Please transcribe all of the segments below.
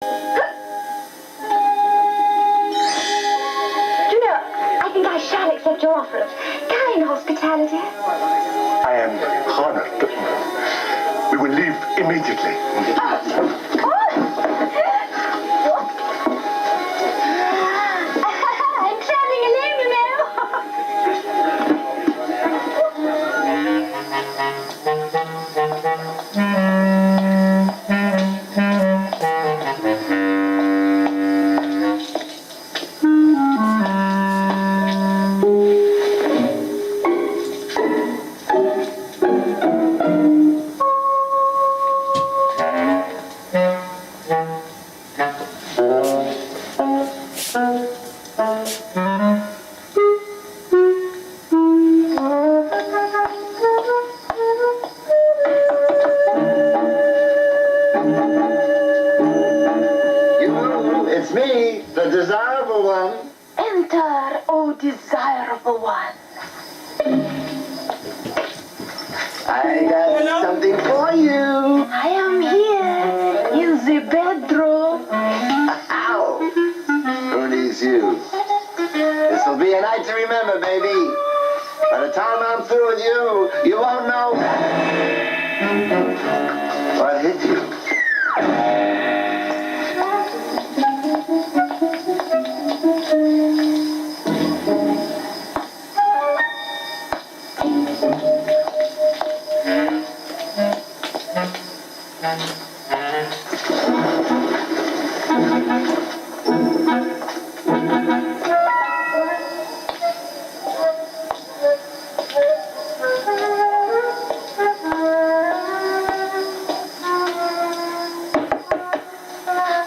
I think I shall accept your offer of kind hospitality. I am honored. We will leave immediately. I'm traveling alone, you know. It's me, the desirable one. Enter, oh desirable one. I got something for you. I am here in the bedroom. Ow! Who needs you? This will be a night to remember, baby. By the time I'm through with you, you won't know what hit you.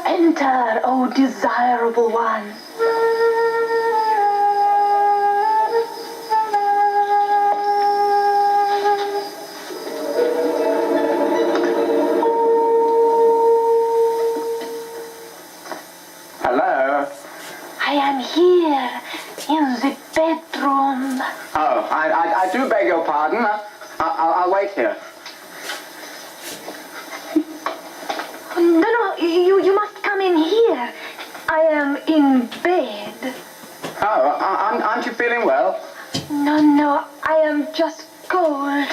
Enter, oh desirable one. Hello? I am here in the bedroom. Oh, I do beg your pardon. I'll wait here. No, you must come in here. I am in bed. Oh, aren't you feeling well? No, I am just cold.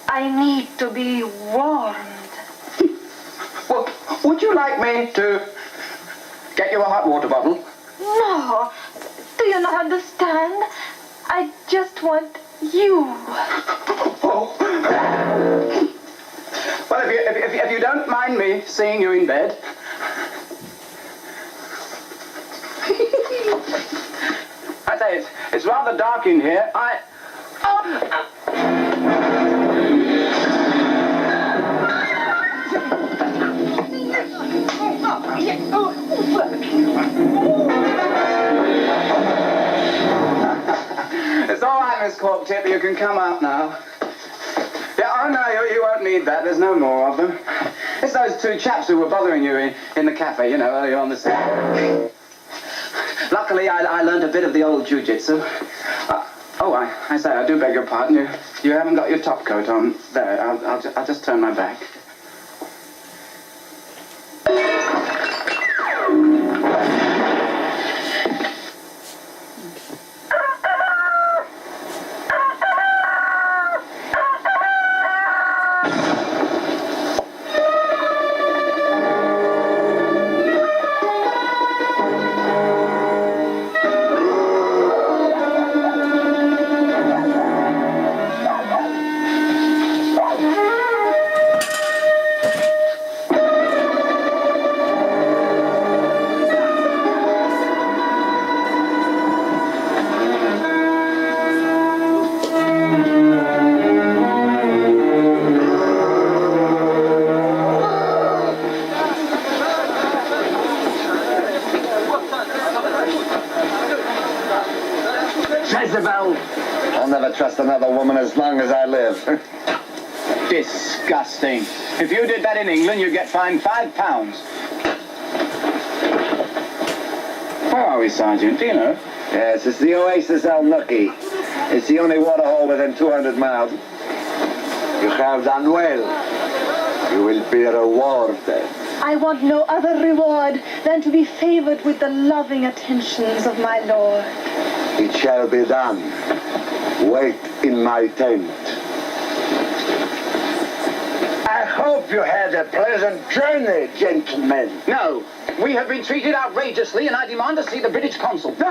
I need to be warmed. Well, would you like me to get you a hot water bottle? No, do you not understand? I just want you. Oh. Well, if you don't mind me seeing you in bed. I say, it's rather dark in here. It's all right, Miss Corktip. You can come out now. Yeah, oh no, you won't need that. There's no more of them. It's those two chaps who were bothering you in the cafe, you know, earlier on this day. Luckily, I learned a bit of the old jiu-jitsu. I say, I do beg your pardon. You haven't got your top coat on. There, I'll just turn my back. Jezebel! I'll never trust another woman as long as I live. Disgusting. If you did that in England, you'd get fined £5. Where are we, Sergeant? Do you know? Yes, it's the Oasis Al Nuki. It's the only waterhole within 200 miles. You have done well. You will be rewarded. I want no other reward than to be favored with the loving attentions of my lord. It shall be done. Wait in my tent. I hope you had a pleasant journey, gentlemen. No, we have been treated outrageously, and I demand to see the British consul. What's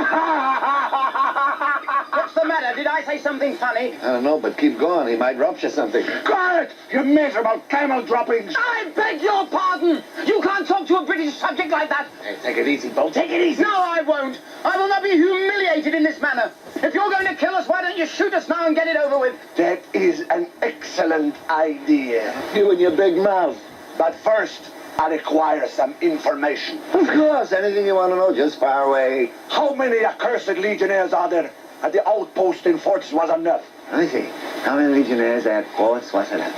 the matter? Did I say something funny? I don't know, but keep going. He might rupture something. Quiet, you miserable camel droppings. I beg your pardon! You can't talk to a British subject like that! Hey, take it easy, Bo. Take it easy. No, I won't! I will not be humiliated in this manner! If you're going to kill us, why don't you shoot us now and get it over with? That is an excellent idea. You and your big mouth. But first, I require some information. Of course, anything you want to know, just fire away. How many accursed legionnaires are there at the outpost in Fort Soissonneuve? Let me see. How many legionnaires at Fort Soissonneuve?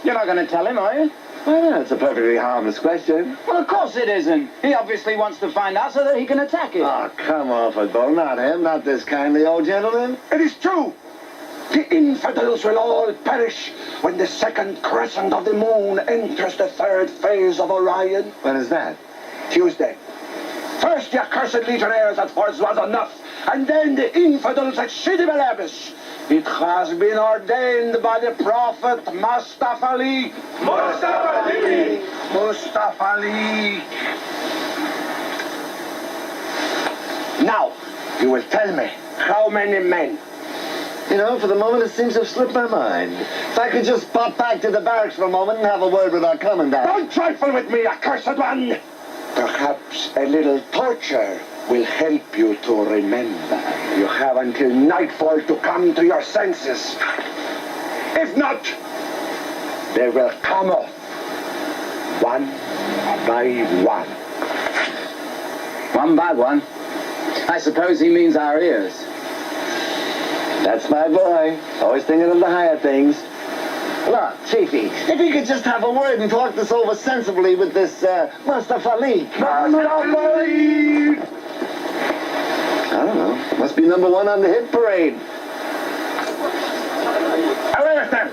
You're not going to tell him, are you? Well, that's a perfectly harmless question. Well, of course it isn't. He obviously wants to find out so that he can attack it. Oh, come off it, Bo. Not him. Not this kindly old gentleman. It is true. The infidels will all perish when the second crescent of the moon enters the third phase of Orion. When is that? Tuesday. First the accursed legionnaires at Fort Soissonneuve, and then the infidels at Sidi Bel Abbas. It has been ordained by the prophet Mustafa Ali. Mustafa Ali! Mustafa Ali! Now, you will tell me how many men. You know, for the moment it seems to have slipped my mind. If I could just pop back to the barracks for a moment and have a word with our commandant. Don't trifle with me, accursed one! Perhaps a little torture will help you to remember. You have until nightfall to come to your senses. If not, they will come off one by one. One by one? I suppose he means our ears. That's my boy. Always thinking of the higher things. Look, Chiefy, if you could just have a word and talk this over sensibly with this, Mustafa Ali. Mustafa Ali! I don't know. Must be number one on the hit parade. Away with them!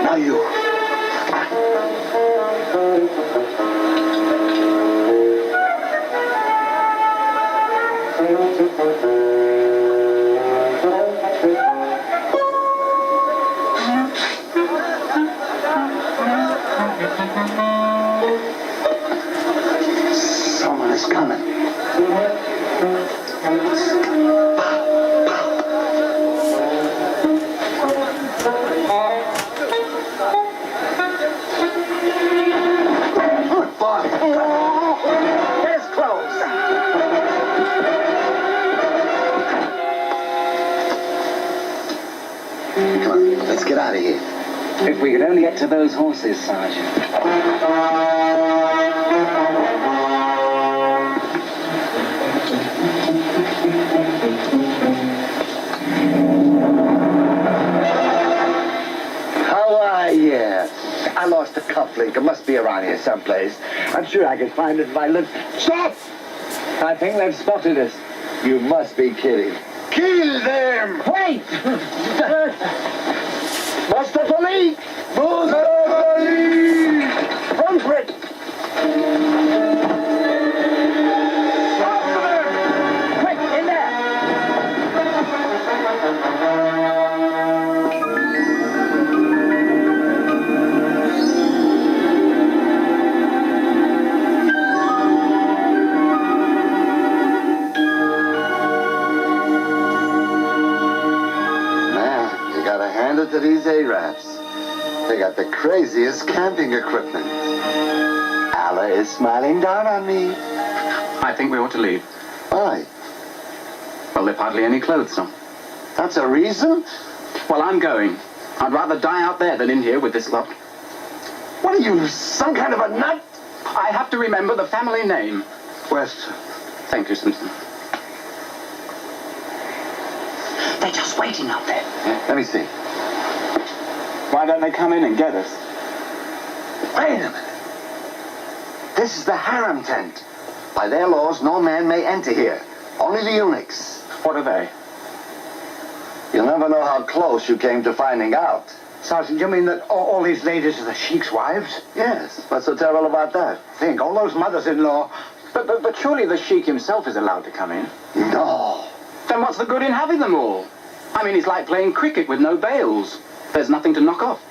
Now you. Someone is coming. It's closed. Come on, let's get out of here. If we could only get to those horses, Sergeant. How are you? I lost a cufflink. It must be around here someplace. I'm sure I could find it if I look. Stop! I think they've spotted us. You must be kidding. Kill them! Wait! Mustafa Ali! Mustafa Police! Run for it! After them! Quick, in there! Man, you gotta hand it to these Arabs. They got the craziest camping equipment. Allah is smiling down on me. I think we ought to leave. Why? Well, there've hardly any clothes on. That's a reason? Well, I'm going. I'd rather die out there than in here with this lot. What are you, some kind of a nut? I have to remember the family name. West. Thank you, Simpson. They're just waiting out there. Let me see. Why don't they come in and get us? Wait a minute. This is the harem tent. By their laws, no man may enter here. Only the eunuchs. What are they? You'll never know how close you came to finding out. Sergeant, you mean that all these ladies are the sheik's wives? Yes. What's so terrible about that? Think, all those mothers-in-law. But surely the sheik himself is allowed to come in. No. Then what's the good in having them all? I mean, it's like playing cricket with no bails. There's nothing to knock off.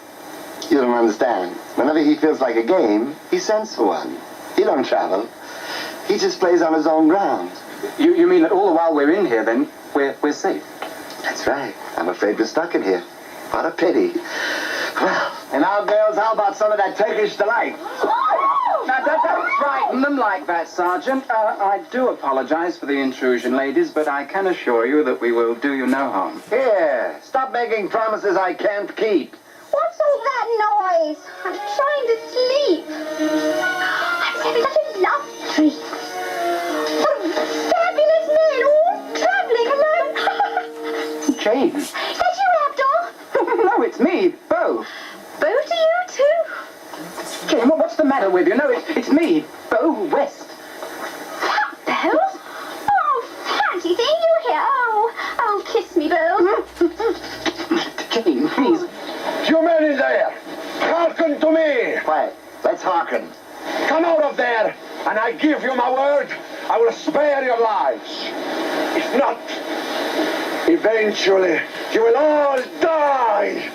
You don't understand. Whenever he feels like a game, he sends for one. He don't travel. He just plays on his own ground. You mean that all the while we're in here, then, we're safe? That's right. I'm afraid we're stuck in here. What a pity. Well, and now, girls, how about some of that Turkish delight? Now, don't frighten them like that, Sergeant. I do apologize for the intrusion, ladies, but I can assure you that we will do you no harm. Here, stop making promises I can't keep. What's all that noise? I'm trying to sleep. I'm having such a love dream. What fabulous men all traveling alone. Jane. Is that you, Abdul? No, it's me, Bo. Both of you too? Jane, what's the matter with you? No, it's me, Bo West. That Bo? Oh, fancy seeing you here. Oh, kiss me, Bo. Jane, please. You men in there, hearken to me. Quiet. Let's hearken. Come out of there, and I give you my word, I will spare your lives. If not, eventually, you will all die.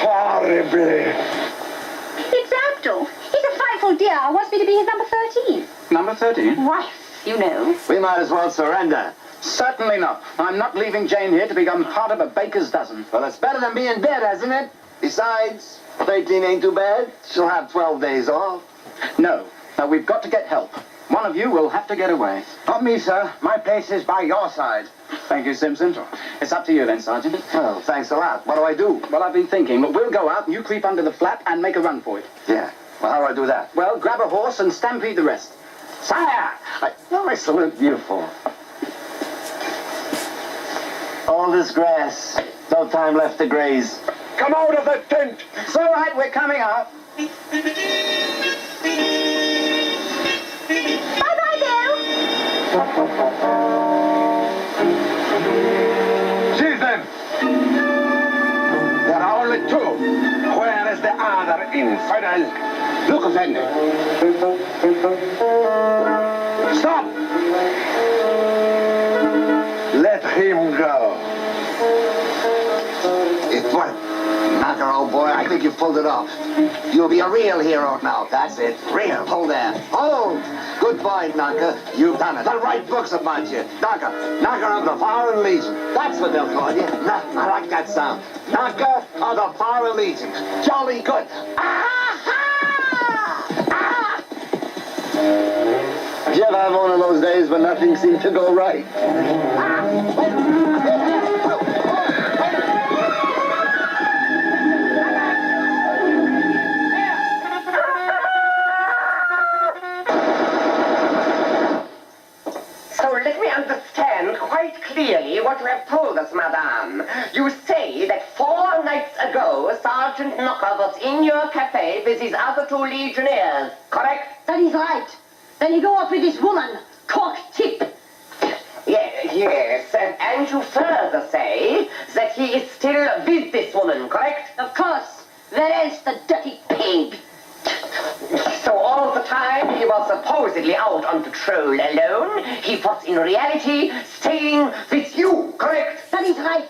Horribly. It's Abdul. He's a frightful dear. Wants me to be his number 13. Number 13? Wife, you know. We might as well surrender. Certainly not. I'm not leaving Jane here to become part of a baker's dozen. Well, it's better than being dead, hasn't it? Besides, 13 ain't too bad. She'll have 12 days off. No. Now, we've got to get help. One of you will have to get away. Not me, sir. My place is by your side. Thank you, Simpson. It's up to you then, Sergeant. Well, thanks a lot. What do I do? Well, I've been thinking. Look, we'll go out and you creep under the flat and make a run for it. Yeah. Well, how do I do that? Well, grab a horse and stampede the rest. Sire! What do I salute you for? All this grass. No time left to graze. Come out of the tent. It's all right, we're coming out. Bye-bye, Bill. Seize them. There are only two. Where is the other infidel? Look, Effendi. Stop! Let him go. It worked. Knocker, old boy, I think you've pulled it off. You'll be a real hero now. That's it. Real. Hold there. Hold. Good boy, Knocker. You've done it. They'll write books about you. Knocker. Knocker of the Foreign Legion. That's what they'll call you. I like that sound. Knocker of the Foreign Legion. Jolly good. Did you ever have one of those days when nothing seemed to go right? So let me understand quite clearly what you have told us, madame. You say that 4 nights ago, Sergeant Knocker was in your cafe with his other 2 legionnaires, correct? That is right. Then you go off with this woman, cock tip. Yes, and you further say that he is still with this woman, correct? Of course. Where is the dirty pig? So all the time he was supposedly out on patrol alone, he was in reality staying with you, correct? That is right.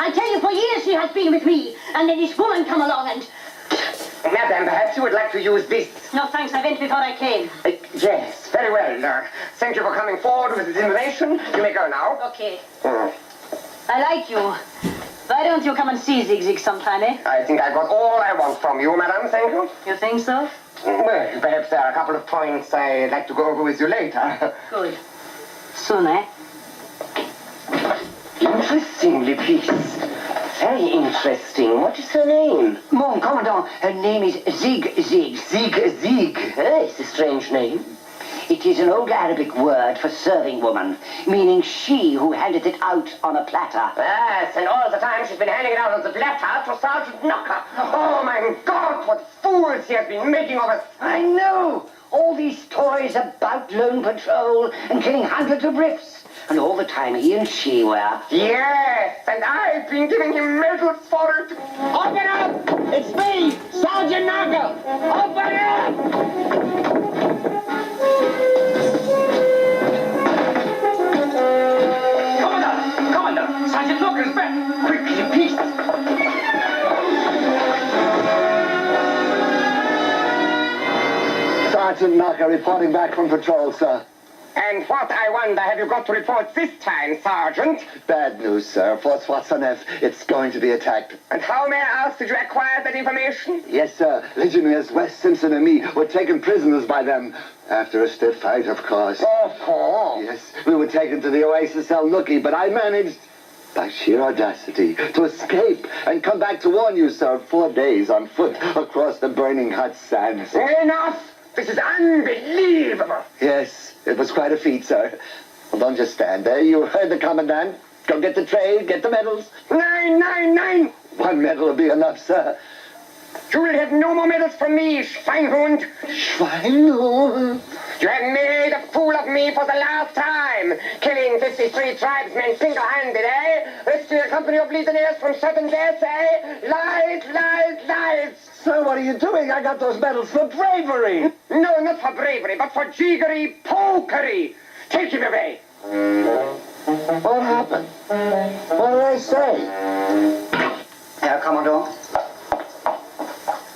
I tell you, for years she has been with me, and then this woman come along and... Madam, perhaps you would like to use this. No, thanks, I went before I came. Yes, very well. Thank you for coming forward with this information. You may go now. Okay. I like you. Why don't you come and see Zig Zig sometime, eh? I think I got all I want from you, madam. Thank you. You think so? Well, perhaps there are a couple of points I'd like to go over with you later. Good. Soon, eh? Interestingly, please. Very interesting. What is her name? Mon Commandant, her name is Zig Zig. Zig. It's a strange name. It is an old Arabic word for serving woman, meaning she who handed it out on a platter. Yes, and all the time she's been handing it out on the platter to Sergeant Knocker. Oh, my God, what fools he has been making of us. I know! All these toys about lone patrol and killing hundreds of riffs. And all the time he and she were... Yes, and I've been giving him medals for it. Open up! It's me, Sergeant Knocker! Open up! Commander, Sergeant Knocker's back. Quickly, please. Sergeant Knocker reporting back from patrol, sir. And what, I wonder, have you got to report this time, Sergeant? Bad news, sir. Fort Swatsonef, it's going to be attacked. And how, may I ask, did you acquire that information? Yes, sir. Legionnaires West, Simpson, and me were taken prisoners by them. After a stiff fight, of course. Of course. Yes, we were taken to the Oasis El Nookie, but I managed, by sheer audacity, to escape and come back to warn you, sir. 4 days on foot across the burning hot sands. Enough! This is unbelievable. Yes, it was quite a feat, sir. Well, don't just stand there. You heard the commandant. Go get the tray, get the medals. 999! 1 medal will be enough, sir. You will have no more medals from me, Schweinhund. Schweinhund. You have made a fool of me for the last time. Killing 53 tribesmen single-handed, eh? Rescuing a company of legionnaires from certain deaths, eh? Lies. Sir, what are you doing? I got those medals for bravery. No, not for bravery, but for jiggery pokery. Take him away. What happened? What did I say? Herr Commandant.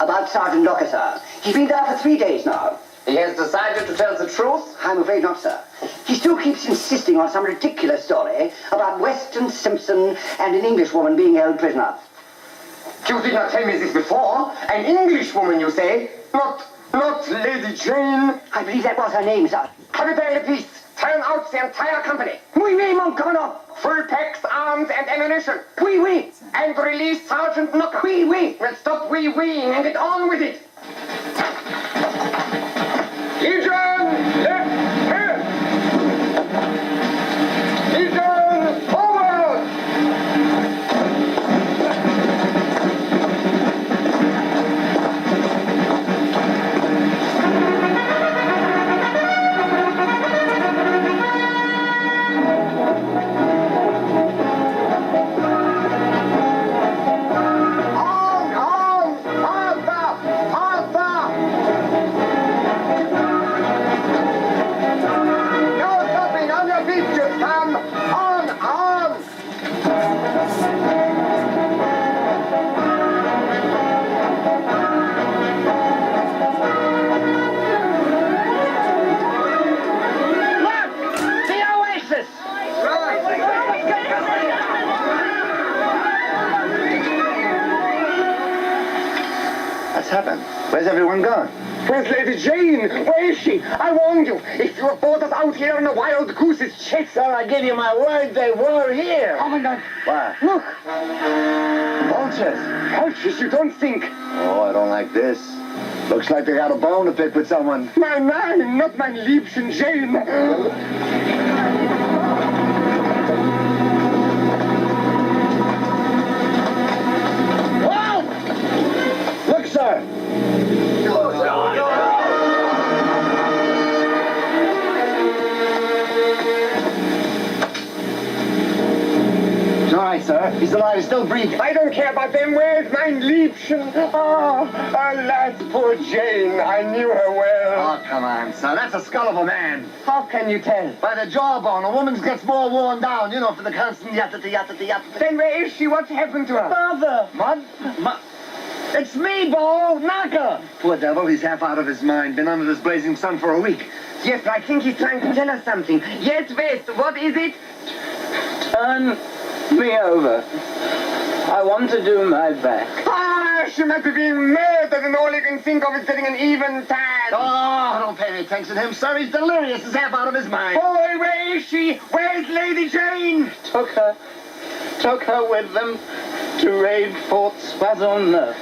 About Sergeant Knocker, sir. He's been there for 3 days now. He has decided to tell the truth? I'm afraid not, sir. He still keeps insisting on some ridiculous story about Weston Simpson and an Englishwoman being held prisoner. You did not tell me this before. An Englishwoman, you say? Not Lady Jane. I believe that was her name, sir. Captain Le Peace, turn out the entire company. Oui, oui, mon commandant. Full packs, arms, and ammunition. Oui, oui. And release Sergeant Knocker. Oui, oui. Well, stop wee-weeing and get on with it. Legion, left, here. Legion, forward. What's happened? Where's everyone gone? Where's Lady Jane? Where is she? I warned you. If you have brought us out here on a wild goose's chase. Sir, I give you my word, they were here. Commandant, What? look. Vultures. Vultures, you don't think. Oh, I don't like this. Looks like they got a bone to pick with someone. Nein, not mein Liebchen Jane. Look, sir. It's all right, sir. He's alive, still breathing. I don't care about them. Where's mein Liebchen? Alas, poor Jane. I knew her well. Oh, come on, sir. That's a skull of a man. How can you tell? By the jawbone. A woman's gets more worn down, you know, for the constant yatta. Then where is she? What's happened to her? Father! It's me, Bo! Knocker! Poor devil, he's half out of his mind. Been under this blazing sun for a week. Yes, I think he's trying to tell us something. Yes, West, what is it? Turn me over. I want to do my back. She must be being murdered, and all you can think of is getting an even tan. Oh, don't pay any attention to him, sir. He's delirious. He's half out of his mind. Boy, where is she? Where's Lady Jane? Took her with them to raid Fort Soissonneuf.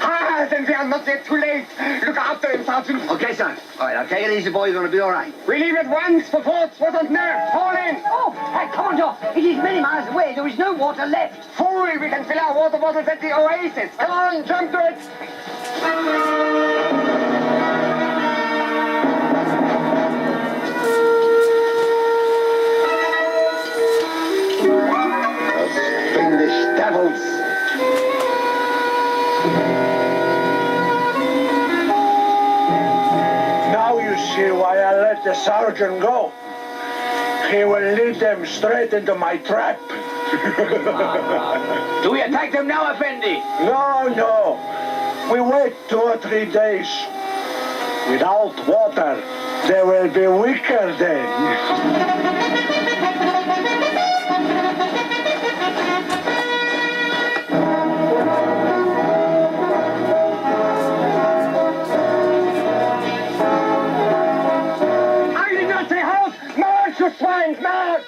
Then we are not yet too late. Look after him, Sergeant. Okay, son. All right, now take it easy, boy. You're going to be all right. We leave at once for Fort Soissonneuf. Fall in. Oh, Commodore, it is many miles away. There is no water left. Fool, we can fill our water bottles at the oasis. Come on, jump to it. Fiendish devils. Now you see why I let the sergeant go. He will lead them straight into my trap. Do we attack them now, Effendi? No. We wait 2 or 3 days. Without water, they will be weaker then. Swines, march!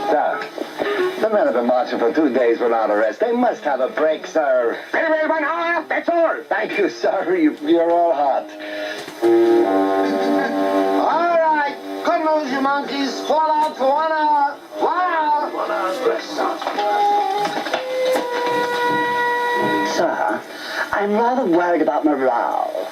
Sir, the men have been marching for 2 days without a rest. They must have a break, sir. Very well, 1 hour, that's all. Thank you, sir. You're all hot. All right. Good news, you monkeys. Fall out for 1 hour. 1 hour. 1 hour's rest, Sir, I'm rather worried about morale.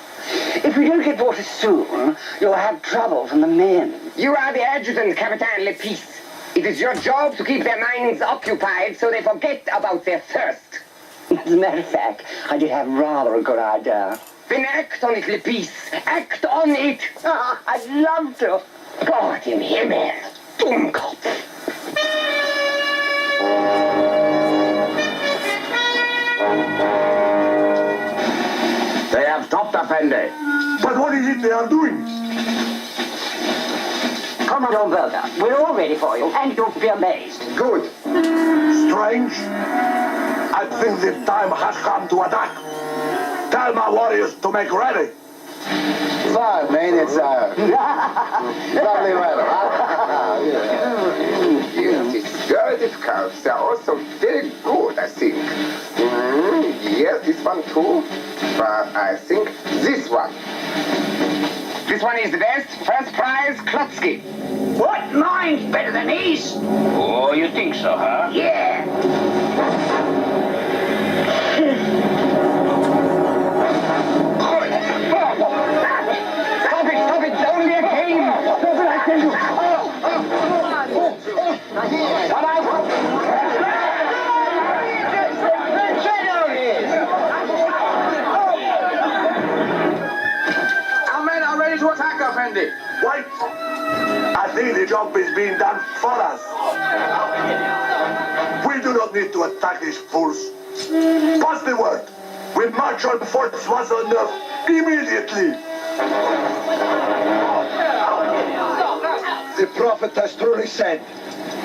If we don't get water soon, you'll have trouble from the men. You are the adjutant, Captain Lepice. It is your job to keep their minds occupied so they forget about their thirst. As a matter of fact, I did have rather a good idea. Then act on it, Lepice. Act on it. I'd love to. Gott im Himmel, Dummkopf. They have stopped Effendi. But what is it they are doing? Commodore Berger, we're all ready for you, and you'll be amazed. Good. Strange. I think the time has come to attack. Tell my warriors to make ready. Fine, man. It's lovely weather, huh? Yes, it's very difficult. They're also very good, I think. Yes, this one too. But I think this one. This one is the best. First prize, Klotsky. What? Mine's better than his. Oh, you think so, huh? Yeah. Stop it, only a game. Stop it, I tell you. Our men are ready to attack, Effendi. Wait. I think the job is being done for us. We do not need to attack these fools. Pass the word. We march on Fort Soissonneuf immediately. The prophet has truly said,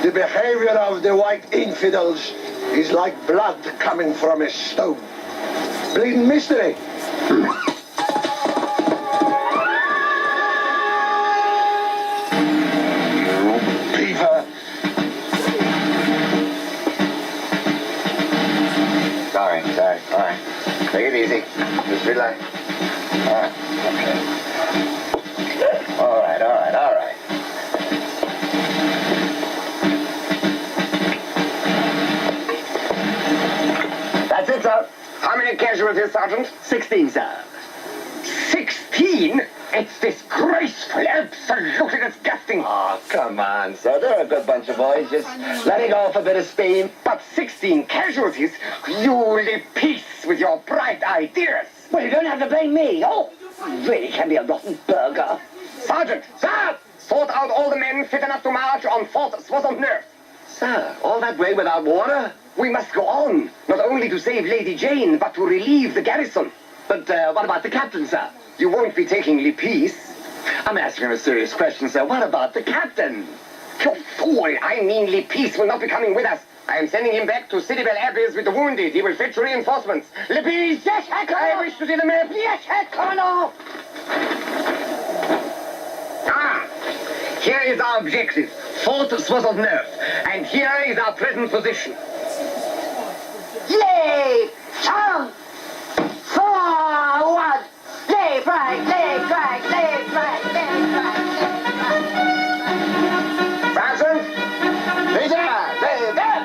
the behavior of the white infidels is like blood coming from a stone. Bleeding mystery. Beaver. Sorry. All right. Take it easy. Just relax. All right. Okay. All right. That's it, sir. How many casualties, Sergeant? 16, sir. 16? It's disgraceful, absolutely disgusting. Oh, come on, sir. They're a good bunch of boys. Just letting off a bit of steam. But 16 casualties? You live peace with your bright ideas. Well, you don't have to blame me. Oh, really can be a rotten burger. Sergeant, sir! Sort out all the men fit enough to march on Fort Soissons-Neuf. Sir, all that way without water? We must go on, not only to save Lady Jane, but to relieve the garrison. But what about the captain, sir? You won't be taking Le Peace. I'm asking him a serious question, sir. What about the captain? You fool! I mean Le Peace will not be coming with us. I am sending him back to Citybel Abbey with the wounded. He will fetch reinforcements. Le Peace! Yes, I wish to see the map. Yes, Colonel! Here is our objective, Fort Soissons-Neuf, and here is our present position. Lay, turn, forward, lay, right, leg, right, leg, right, leg, right, leg, right. Sergeant! Leader! Leader!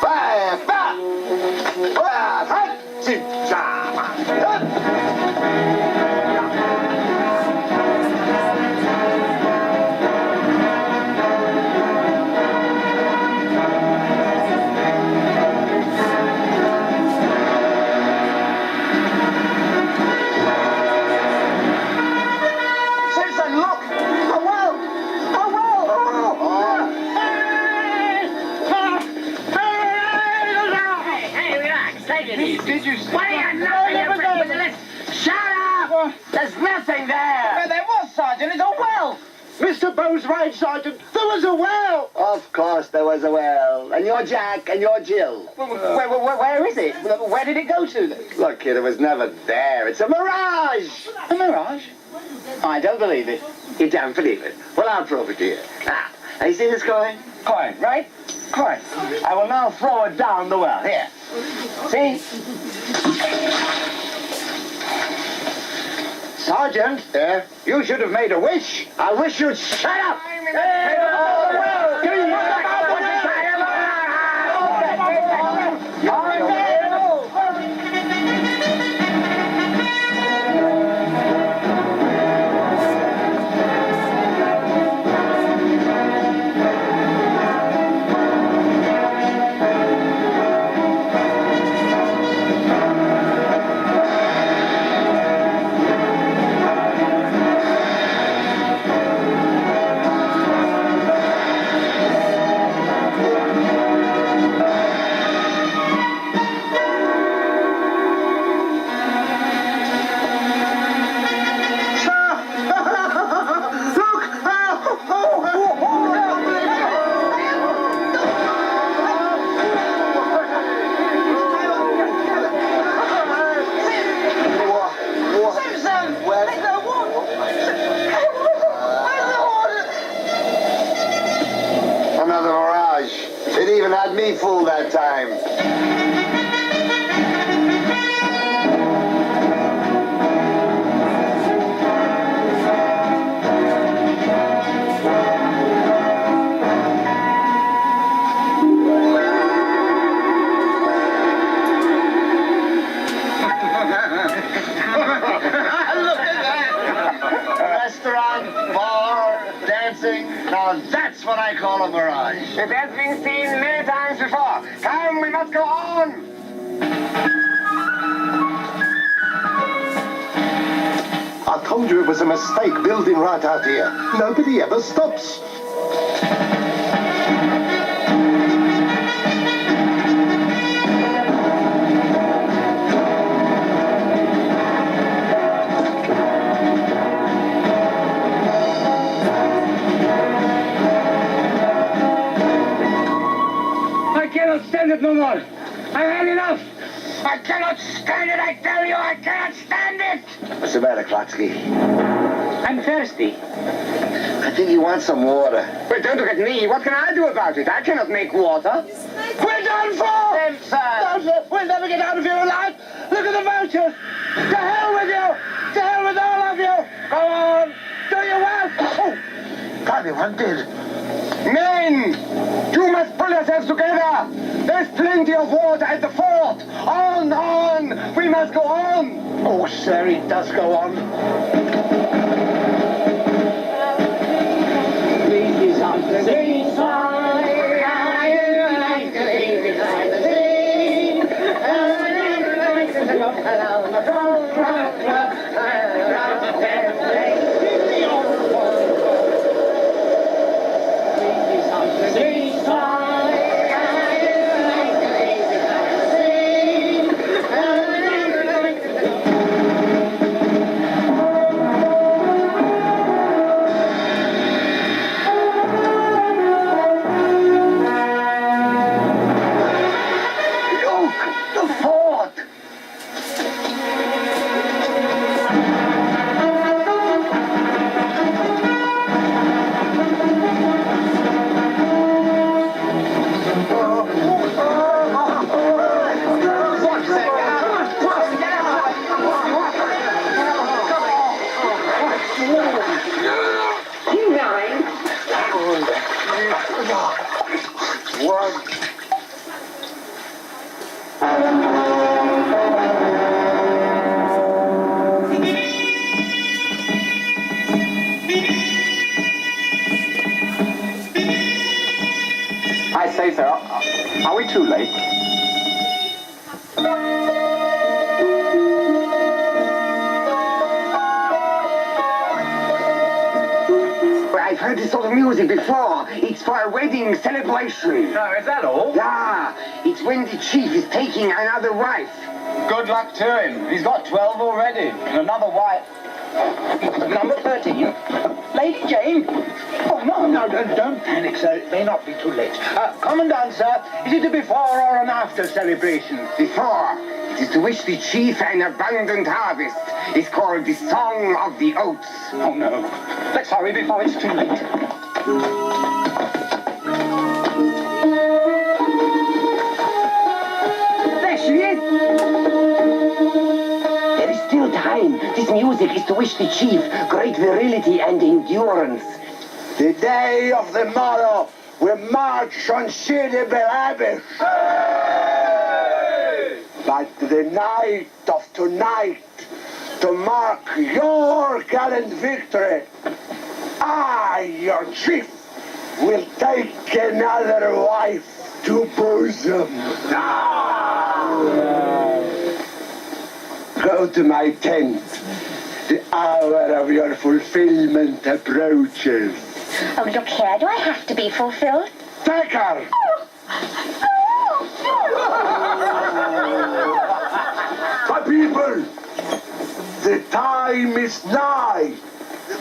Fire! Fire! Did you say? What are you doing? Shut up! There's nothing there! Well, there was, Sergeant. It's a well. Mr. Bo's right, Sergeant. There was a well. Of course there was a well. And you're Jack and you're Jill. Where is it? Where did it go to? Look, kid, it was never there. It's a mirage. A mirage? I don't believe it. You don't believe it? Well, I'll prove it to you. Now, you see this coin? Coin, right? Coin. I will now throw it down the well. Here. See? Sergeant? Yeah? You should have made a wish. I wish you'd shut up! Another mirage. It even had me fooled that time. Restaurant, bar, dancing. Now that's what I call a mirage. It has been seen many times before. Come, we must go on. I told you it was a mistake building right out here. Nobody ever stops. I cannot stand it no more. I had enough. I cannot stand it, I tell you, I cannot stand it. What's the matter, Klotsky? I'm thirsty. I think you want some water. Well, don't look at me. What can I do about it? I cannot make water. We're done for! No, sir, we'll never get out of here alive. Look at the vultures. To hell with you. To hell with all of you. Go on. Do your work. Oh, Probably one did. Men, you must pull yourselves together. There's plenty of water at the fort. On. We must go on. oh, sir, it does go on. I say, sir, are we too late? I've heard this sort of music before. It's for a wedding celebration. No, is that all? Yeah, it's when the chief is taking another wife. Good luck to him. He's got 12 already. And another wife. Number 13. Lady Jane. Oh, no. No, don't panic, sir. It may not be too late. Commandant, sir, is it a before or an after celebration? Before, it is to wish the chief an abundant harvest. It's called the Song of the Oats. Oh, no. Let's hurry before it's too late. There she is. There is still time. This music is to wish the chief great virility and endurance. The day of the morrow will march on City Belabish. But the night of tonight, to mark your gallant victory, I, your chief, will take another wife to bosom. Go to my tent. The hour of your fulfillment approaches. Oh, look here, do I have to be fulfilled? Take her! My people, the time is nigh.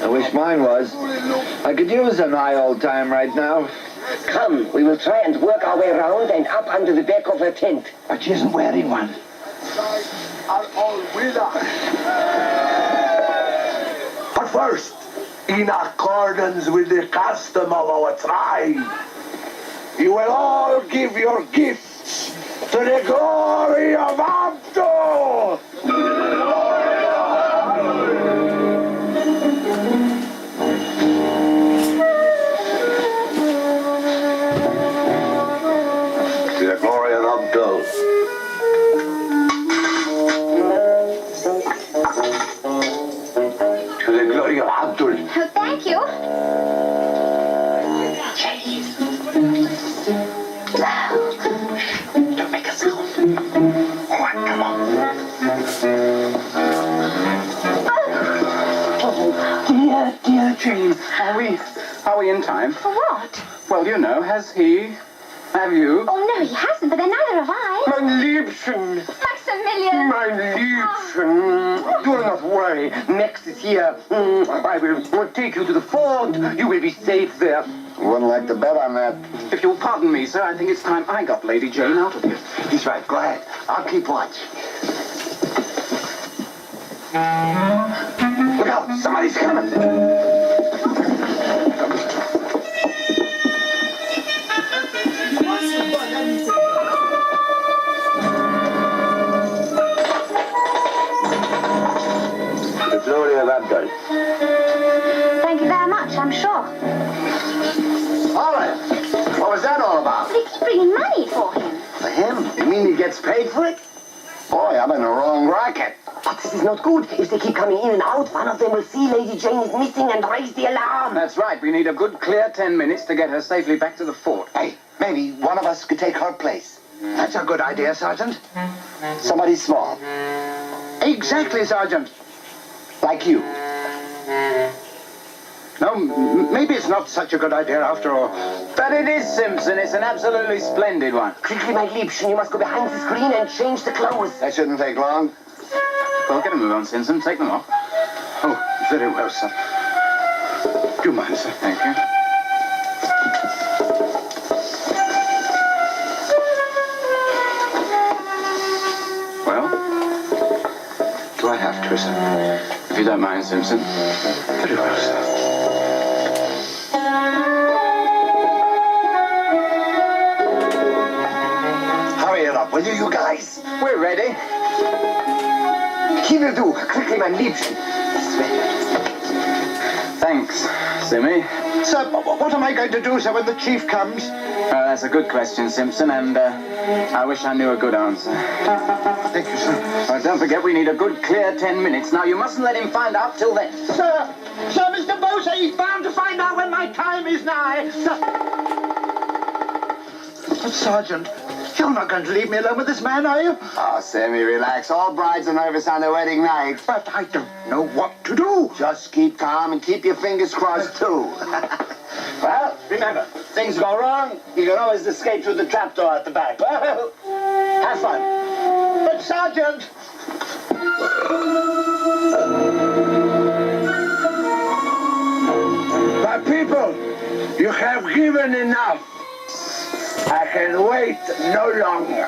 I wish mine was. I could use a nigh old time right now. Come, we will try and work our way around and up under the back of her tent. But she isn't wearing one. Are all with us. But first, in accordance with the custom of our tribe, you will all give your gifts to the glory of Abdul! To the glory of Abdul. To the glory of Abdul. Oh, thank you. Don't make a sound. All right, come on. Dear Jane, are we in time? For what? Well, you know, have you? Oh, no, he hasn't, but then neither have I. Mein Liebchen, Maximilian. mein Liebchen, do not worry. Max is here. I will take you to the fort. You will be safe there. Wouldn't like to bet on that. If you'll pardon me, sir, I think it's time I got Lady Jane out of here. He's right. Go ahead. I'll keep watch. Look out! Somebody's coming! The glory of Abdul. Thank you very much, I'm sure. Olive, what was that all about? But he keeps bringing money for him. For him? You mean he gets paid for it? Boy, I'm in the wrong racket. But this is not good. If they keep coming in and out, one of them will see Lady Jane is missing and raise the alarm. That's right. We need a good, clear 10 minutes to get her safely back to the fort. Hey, maybe one of us could take her place. That's a good idea, Sergeant. Somebody small. Exactly, Sergeant. Like you. No, maybe it's not such a good idea after all. But it is, Simpson. It's an absolutely splendid one. Quickly, my Liebchen, you must go behind the screen and change the clothes. That shouldn't take long. Well, get a move on, Simpson. Take them off. Oh, very well, sir. Do you mind, sir? Thank you. Well, Do I have to, sir? if you don't mind, Simpson. Very well, sir. Hurry it up, will you guys? We're ready. He will do. Quickly, my Liebchen. Thanks, Simmy. Sir, what am I going to do, sir, when the chief comes? That's a good question, Simpson, and I wish I knew a good answer. Thank you, sir. Don't forget, we need a good, clear 10 minutes. Now, you mustn't let him find out till then. Sir, Mr. Bosa, he's bound to find out when my time is nigh. But, Sergeant, you're not going to leave me alone with this man, are you? Oh, Sammy, relax. All brides are nervous on their wedding night. But I don't know what to do. Just keep calm and keep your fingers crossed, too. Well, remember, things go wrong, you can always escape through the trapdoor at the back. Well, have fun. But, Sergeant... My people, you have given enough. I can wait no longer.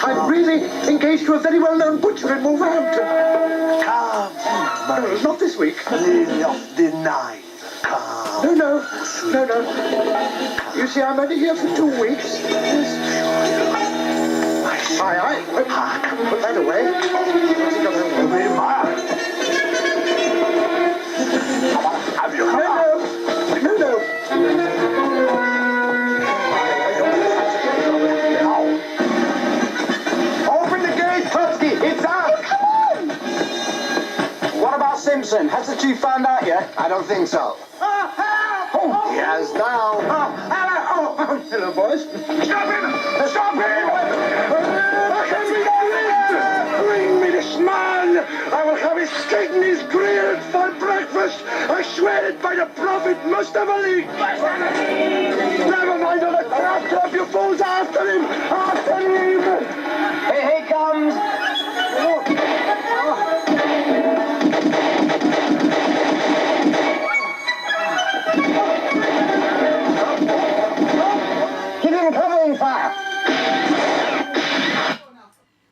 I'm really engaged to a very well-known butcher in Wolverhampton. Come, No, not this week. lily of the night. Come. No. You see, I'm only here for 2 weeks. Aye. Put that away. Have you come? No. Open the gate, Trotsky! It's out! Come on! What about Simpson? Has the chief found out yet? I don't think so. He has now. Hello, boys. Stop him! Stop him! I can be convinced! Bring me this man! I will have his kidneys grilled for breakfast! I swear it by the Prophet Mustafa Ali! Never mind all the crap, you fools! After him! After him! Here he comes!